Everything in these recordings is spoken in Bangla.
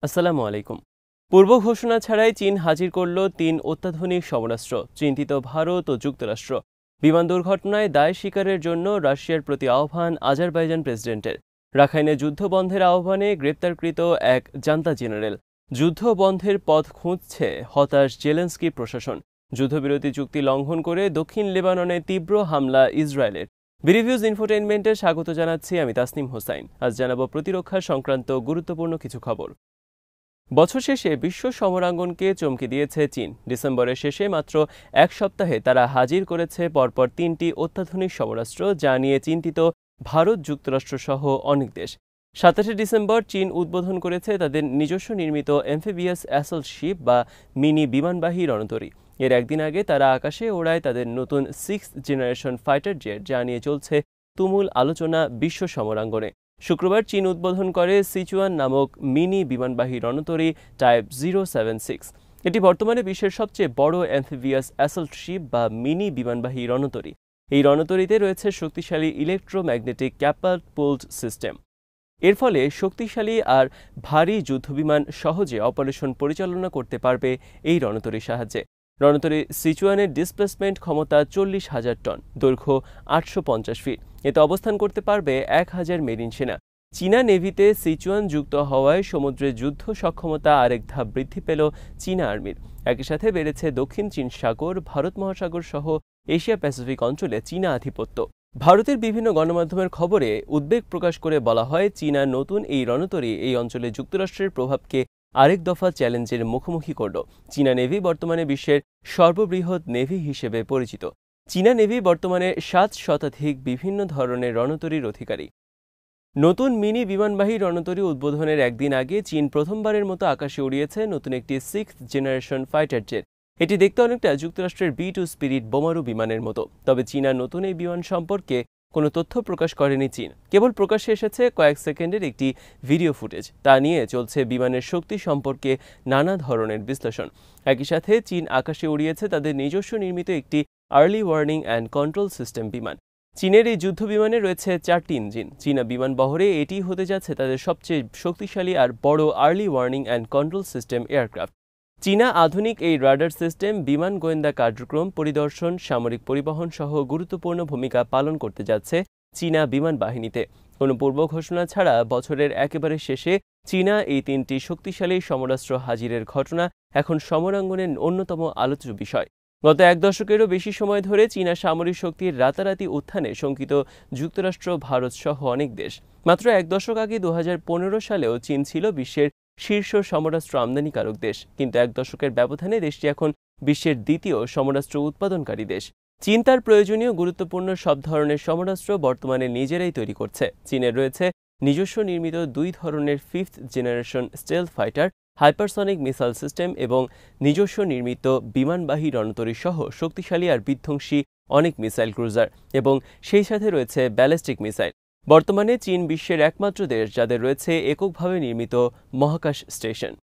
আসসালামু আলাইকুম। পূর্ব ঘোষণা ছাড়াই চীন হাজির করল ৩ অত্যাধুনিক সমরাস্ত্র। চিন্তিত ভারত ও যুক্তরাষ্ট্র। বিমান দুর্ঘটনায় দায় স্বীকারের জন্য রাশিয়ার প্রতি আহ্বান আজারবাইজান প্রেসিডেন্টের। রাখাইনে যুদ্ধ বন্ধের আহ্বানে গ্রেপ্তারকৃত এক জান্তা জেনারেল। যুদ্ধ বন্ধের পথ খুঁজছে হতাশ জেলেনস্কি প্রশাসন। যুদ্ধবিরতি চুক্তি লঙ্ঘন করে দক্ষিণ লেবাননে তীব্র হামলা ইসরায়েলের। বিরিভিউজ ইনফোটেইনমেন্টে স্বাগত জানাচ্ছি আমি তাসনিম হোসাইন। আজ জানাবো প্রতিরক্ষা সংক্রান্ত গুরুত্বপূর্ণ কিছু খবর। বছর শেষে বিশ্ব সমরাঙ্গনকে চমকে দিয়েছে চীন। ডিসেম্বরের শেষে মাত্র এক সপ্তাহে তারা হাজির করেছে পরপর ৩টি অত্যাধুনিক সমরাস্ত্র, যা নিয়ে চিন্তিত ভারত, যুক্তরাষ্ট্র সহ অনেক দেশ। ২৭শে ডিসেম্বর চীন উদ্বোধন করেছে তাদের নিজস্ব নির্মিত অ্যাম্ফিবিয়াস অ্যাসল্ট শিপ বা মিনি বিমানবাহী রণতরী। এর একদিন আগে তারা আকাশে ওড়ায় তাদের নতুন 6th জেনারেশন ফাইটার জেট, যা নিয়ে চলছে তুমুল আলোচনা বিশ্ব সমরাঙ্গনে। শুক্রবার চীন উদ্বোধন করে সিচুয়ান নামক মিনি বিমানবাহী রণতরী টাইপ 076। এটি বর্তমানে বিশ্বের সবচেয়ে বড় অ্যাম্ফিবিয়াস অ্যাসল্ট শিপ বা মিনি বিমানবাহী রণতরী। এই রণতরীতে রয়েছে শক্তিশালী ইলেকট্রোম্যাগনেটিক ক্যাটাপাল্ট সিস্টেম। এর ফলে শক্তিশালী আর ভারী যুদ্ধবিমান সহজে অপারেশন পরিচালনা করতে পারবে এই রণতরীর সাহায্যে। রণতরী সিচুয়ানের ডিসপ্লেসমেন্ট ক্ষমতা ৪০,০০০ টন, দৈর্ঘ্য ৮৫০ ফিট। এতে অবস্থান করতে পারবে ১,০০০ মেরিন সেনা। চীনা নেভিতে সিচুয়ান যুক্ত হওয়ায় সমুদ্রে যুদ্ধ সক্ষমতা আরেক ধাপ বৃদ্ধি পেল চীনা আর্মির। একই সাথে বেড়েছে দক্ষিণ চীন সাগর, ভারত মহাসাগর সহ এশিয়া প্যাসিফিক অঞ্চলে চীনা আধিপত্য। ভারতের বিভিন্ন গণমাধ্যমের খবরে উদ্বেগ প্রকাশ করে বলা হয়, চীনা নতুন এই রণতরী এই অঞ্চলে যুক্তরাষ্ট্রের প্রভাবকে আরেক দফা চ্যালেঞ্জের মুখোমুখি করল। চীনা নেভি বর্তমানে বিশ্বের সর্ববৃহৎ নেভি হিসেবে পরিচিত। চীনা নেভি বর্তমানে ৭ শতাধিক বিভিন্ন ধরনের রণতরীর অধিকারী। নতুন মিনি বিমানবাহী রণতরী উদ্বোধনের একদিন আগে চীন প্রথমবারের মতো আকাশে উড়িয়েছে নতুন একটি 6th জেনারেশন ফাইটার জেট। এটি দেখতে অনেকটা যুক্তরাষ্ট্রের B-2 স্পিরিট বোমারু বিমানের মতো। তবে চীনা নতুন এই বিমান সম্পর্কে কোনো তথ্য প্রকাশ করেনি চীন। কেবল প্রকাশ্যে এসেছে কয়েক সেকেন্ডের একটি ভিডিও ফুটেজ। তা নিয়ে চলছে বিমানের শক্তি সম্পর্কে নানা ধরনের বিশ্লেষণ। একই সাথে চীন আকাশে উড়িয়েছে তাদের নিজস্ব নির্মিত একটি early warning and control system বিমান। চীনের এই যুদ্ধ বিমানে রয়েছে 4টি ইঞ্জিন। চীনা বিমান বহরে এটি হতে যাচ্ছে তাদের সবচেয়ে শক্তিশালী আর বড় early warning and control system aircraft. চীনা আধুনিক এই রাডার সিস্টেম বিমান গোয়েন্দা কার্যক্রম, পরিদর্শন, সামরিক পরিবহন সহ গুরুত্বপূর্ণ ভূমিকা পালন করতে যাচ্ছে চীনা বিমান বাহিনীতে। কোনো পূর্ব ঘোষণা ছাড়া বছরের একেবারে শেষে চীনা এই 3টি শক্তিশালী সমরাস্ত্র হাজিরের ঘটনা এখন সমরাঙ্গনের অন্যতম আলোচ্য বিষয়। গত এক দশকেরও বেশি সময় ধরে চীনা সামরিক শক্তির রাতারাতি উত্থানে শঙ্কিত যুক্তরাষ্ট্র, ভারত সহ অনেক দেশ। মাত্র এক দশক আগে ২০১৫ সালেও চীন ছিল বিশ্বের শীর্ষ সমরাস্ত্র আমদানিকারক দেশ, কিন্তু এক দশকের ব্যবধানে দেশটি এখন বিশ্বের দ্বিতীয় সমরাস্ত্র উৎপাদনকারী দেশ। চীন তার প্রয়োজনীয় গুরুত্বপূর্ণ সব ধরনের সমরাস্ত্র বর্তমানে নিজেরাই তৈরি করছে। চীনের রয়েছে নিজস্ব নির্মিত 2 ধরনের 5th generation stealth fighter, hypersonic missile system এবং নিজস্ব নির্মিত বিমানবাহী রণতরী সহ শক্তিশালী আর বিধ্বংসী অনেক মিসাইল ক্রুজার, এবং সেই সাথে রয়েছে ব্যালিস্টিক মিসাইল। বর্তমানে চীন বিশ্বের একমাত্র দেশ যাদের রয়েছে এককভাবে নির্মিত মহাকাশ স্টেশন।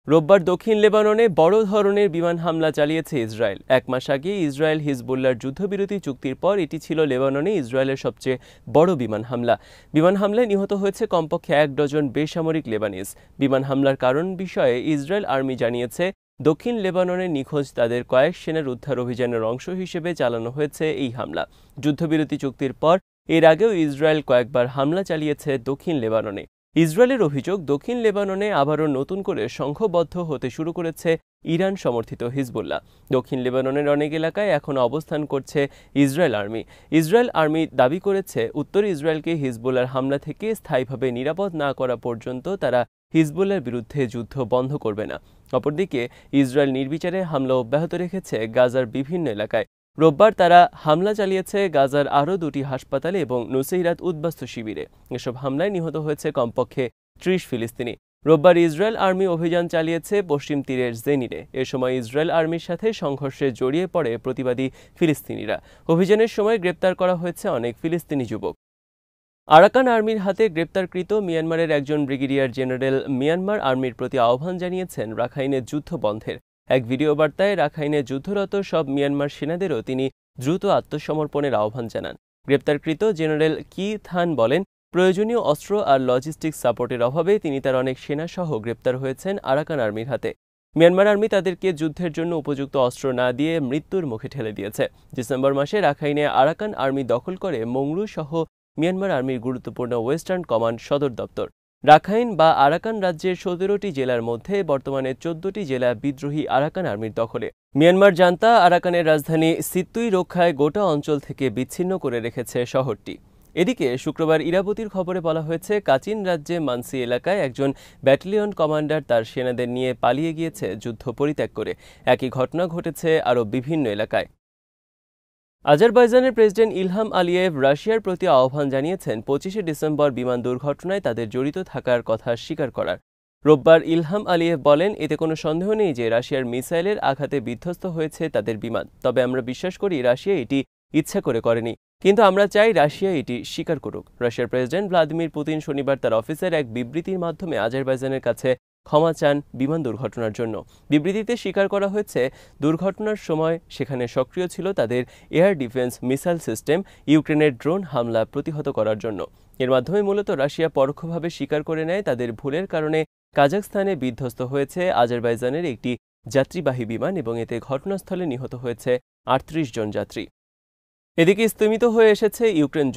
রোববার দক্ষিণ লেবাননে বড় ধরনের বিমান হামলা চালিয়েছে ইসরায়েল। এক মাস আগে ইসরায়েল হিজবুল্লাহর যুদ্ধবিরতি চুক্তির পর এটি ছিল লেবাননে ইসরায়েলের সবচেয়ে বড় বিমান হামলা। বিমান হামলায় নিহত হয়েছে কমপক্ষে 1 ডজন বেসামরিক লেবানিজ। বিমান হামলার কারণ বিষয়ে ইসরায়েল আর্মি জানিয়েছে, দক্ষিণ লেবাননে নিখোঁজ তাদের কয়েক সেনার উদ্ধার অভিযানের অংশ হিসেবে চালানো হয়েছে এই হামলা। যুদ্ধবিরতি চুক্তির পর এর আগেও ইসরায়েল কয়েকবার হামলা চালিয়েছে দক্ষিণ লেবাননে। ইসরায়েলের অভিযোগ, দক্ষিণ লেবাননে আবারও নতুন করে সংঘবদ্ধ হতে শুরু করেছে ইরান সমর্থিত হিজবুল্লাহ। দক্ষিণ লেবাননের অনেক এলাকায় এখন অবস্থান করছে ইসরায়েল আর্মি। ইসরায়েল আর্মি দাবি করেছে, উত্তর ইসরায়েলকে হিজবুল্লাহর হামলা থেকে স্থায়ীভাবে নিরাপদ না করা পর্যন্ত তারা হিজবুল্লাহর বিরুদ্ধে যুদ্ধ বন্ধ করবে না। অপরদিকে ইসরায়েল নির্বিচারে হামলা অব্যাহত রেখেছে গাজার বিভিন্ন এলাকায়। রোববার তারা হামলা চালিয়েছে গাজার আরও 2টি হাসপাতালে এবং নুসেইরাত উদ্বাস্তু শিবিরে। এসব হামলায় নিহত হয়েছে কমপক্ষে 30 ফিলিস্তিনি। রোববার ইসরায়েল আর্মি অভিযান চালিয়েছে পশ্চিম তীরের জেনিরে। এ সময় ইসরায়েল আর্মির সাথে সংঘর্ষে জড়িয়ে পড়ে প্রতিবাদী ফিলিস্তিনিরা। অভিযানের সময় গ্রেপ্তার করা হয়েছে অনেক ফিলিস্তিনি যুবক। আরাকান আর্মির হাতে গ্রেপ্তারকৃত মিয়ানমারের একজন ব্রিগেডিয়ার জেনারেল মিয়ানমার আর্মির প্রতি আহ্বান জানিয়েছেন রাখাইনে যুদ্ধ বন্ধের। এক ভিডিও বার্তায় রাখাইনে যুদ্ধরত সব মিয়ানমার সেনাদেরও তিনি দ্রুত আত্মসমর্পণের আহ্বান জানান। গ্রেপ্তারকৃত জেনারেল কি থান বলেন, প্রয়োজনীয় অস্ত্র আর লজিস্টিক্স সাপোর্টের অভাবে তিনি তার অনেক সেনাসহ গ্রেপ্তার হয়েছেন আরাকান আর্মির হাতে। মিয়ানমার আর্মি তাদেরকে যুদ্ধের জন্য উপযুক্ত অস্ত্র না দিয়ে মৃত্যুর মুখে ঠেলে দিয়েছে। ডিসেম্বর মাসে রাখাইনে আরাকান আর্মি দখল করে মংরু সহ মিয়ানমার আর্মির গুরুত্বপূর্ণ ওয়েস্টার্ন কমান্ড সদর দপ্তর। রাখাইন বা আরাকান রাজ্যের ১৭টি জেলার মধ্যে বর্তমানে ১৪টি জেলা বিদ্রোহী আরাকান আর্মির দখলে। মিয়ানমার জান্তা আরাকানের রাজধানী সিতুই রক্ষায় গোটা অঞ্চল থেকে বিচ্ছিন্ন করে রেখেছে শহরটি। এদিকে শুক্রবার ইরাবতীর খবরে বলা হয়েছে, কাচিন রাজ্যে মানসি এলাকায় একজন ব্যাটালিয়ন কমান্ডার তার সেনাদের নিয়ে পালিয়ে গিয়েছে যুদ্ধ পরিত্যাগ করে। একই ঘটনা ঘটেছে আরও বিভিন্ন এলাকায়। আজারবাইজানের প্রেসিডেন্ট ইলহাম আলিয়েভ রাশিয়ার প্রতি আহ্বান জানিয়েছেন ২৫শে ডিসেম্বর বিমান দুর্ঘটনায় তাদের জড়িত থাকার কথা স্বীকার করার। রোববার ইলহাম আলিয়েভ বলেন, এতে কোনো সন্দেহ নেই যে রাশিয়ার মিসাইলের আঘাতে বিধ্বস্ত হয়েছে তাদের বিমান। তবে আমরা বিশ্বাস করি রাশিয়া এটি ইচ্ছা করে করেনি, কিন্তু আমরা চাই রাশিয়া এটি স্বীকার করুক। রাশিয়ার প্রেসিডেন্ট ভ্লাদিমির পুতিন শনিবার তার অফিসের এক বিবৃতির মাধ্যমে আজারবাইজানের কাছে ক্ষমা চান বিমান দুর্ঘটনার জন্য। বিবৃতিতে স্বীকার করা হয়েছে, দুর্ঘটনার সময় সেখানে সক্রিয় ছিল তাদের এয়ার ডিফেন্স মিসাইল সিস্টেম ইউক্রেনের ড্রোন হামলা প্রতিহত করার জন্য। এর মাধ্যমে মূলত রাশিয়া পরোক্ষভাবে স্বীকার করে নেয় তাদের ভুলের কারণে কাজাখস্তানে বিধ্বস্ত হয়েছে আজারবাইজানের একটি যাত্রীবাহী বিমান এবং এতে ঘটনাস্থলে নিহত হয়েছে ৩৮ জন যাত্রী। এদিকে স্থগিত হয়ে এসেছে ইউক্রেন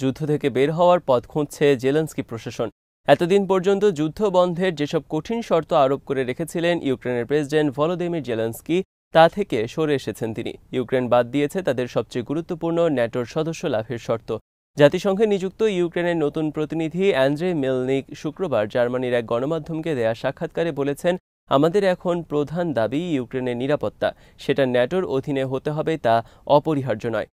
যুদ্ধ থেকে বের হওয়ার পথ খুঁজছে জেলেনস্কি প্রশাসন। এতদিন পর্যন্ত যুদ্ধ বন্ধের যেসব কঠিন শর্ত আরোপ করে রেখেছিলেন ইউক্রেনের প্রেসিডেন্ট ভলোদিমির জেলেনস্কি, তা থেকে সরে এসেছেন তিনি। ইউক্রেন বাদ দিয়েছে তাদের সবচেয়ে গুরুত্বপূর্ণ ন্যাটোর সদস্য লাভের শর্ত। জাতিসংঘে নিযুক্ত ইউক্রেনের নতুন প্রতিনিধি অ্যান্ড্রে মেলনিক শুক্রবার জার্মানির এক গণমাধ্যমকে দেয়া সাক্ষাৎকারে বলেছেন, আমাদের এখন প্রধান দাবি ইউক্রেনের নিরাপত্তা। সেটা ন্যাটোর অধীনে হতে হবে, তা অপরিহার্য নয়।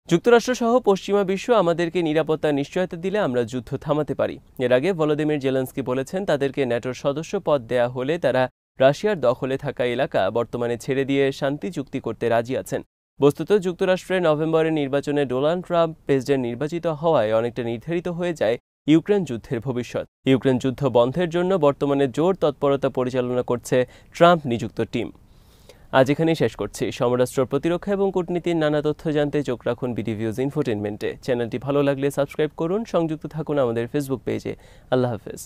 যুক্তরাষ্ট্রসহ পশ্চিমা বিশ্ব আমাদেরকে নিরাপত্তার নিশ্চয়তা দিলে আমরা যুদ্ধ থামাতে পারি। এর আগে ভলোদিমির জেলেনস্কি বলেছেন, তাদেরকে ন্যাটোর সদস্য পদ দেয়া হলে তারা রাশিয়ার দখলে থাকা এলাকা বর্তমানে ছেড়ে দিয়ে শান্তি চুক্তি করতে রাজি আছেন। বস্তুত যুক্তরাষ্ট্রের নভেম্বরের নির্বাচনে ডোনাল্ড ট্রাম্প প্রেসিডেন্ট নির্বাচিত হওয়ায় অনেকটা নির্ধারিত হয়ে যায় ইউক্রেন যুদ্ধের ভবিষ্যৎ। ইউক্রেন যুদ্ধ বন্ধের জন্য বর্তমানে জোর তৎপরতা পরিচালনা করছে ট্রাম্প নিযুক্ত টিম। আজ এখানেই শেষ করছি। সমরাষ্ট্র, প্রতিরক্ষা এবং কূটনীতির নানা তথ্য জানতে চোখ রাখুন বিডিভিউজ ইনফোটেনমেন্টে। চ্যানেলটি ভালো লাগলে সাবস্ক্রাইব করুন, সংযুক্ত থাকুন আমাদের ফেসবুক পেজে। আল্লাহ হাফেজ।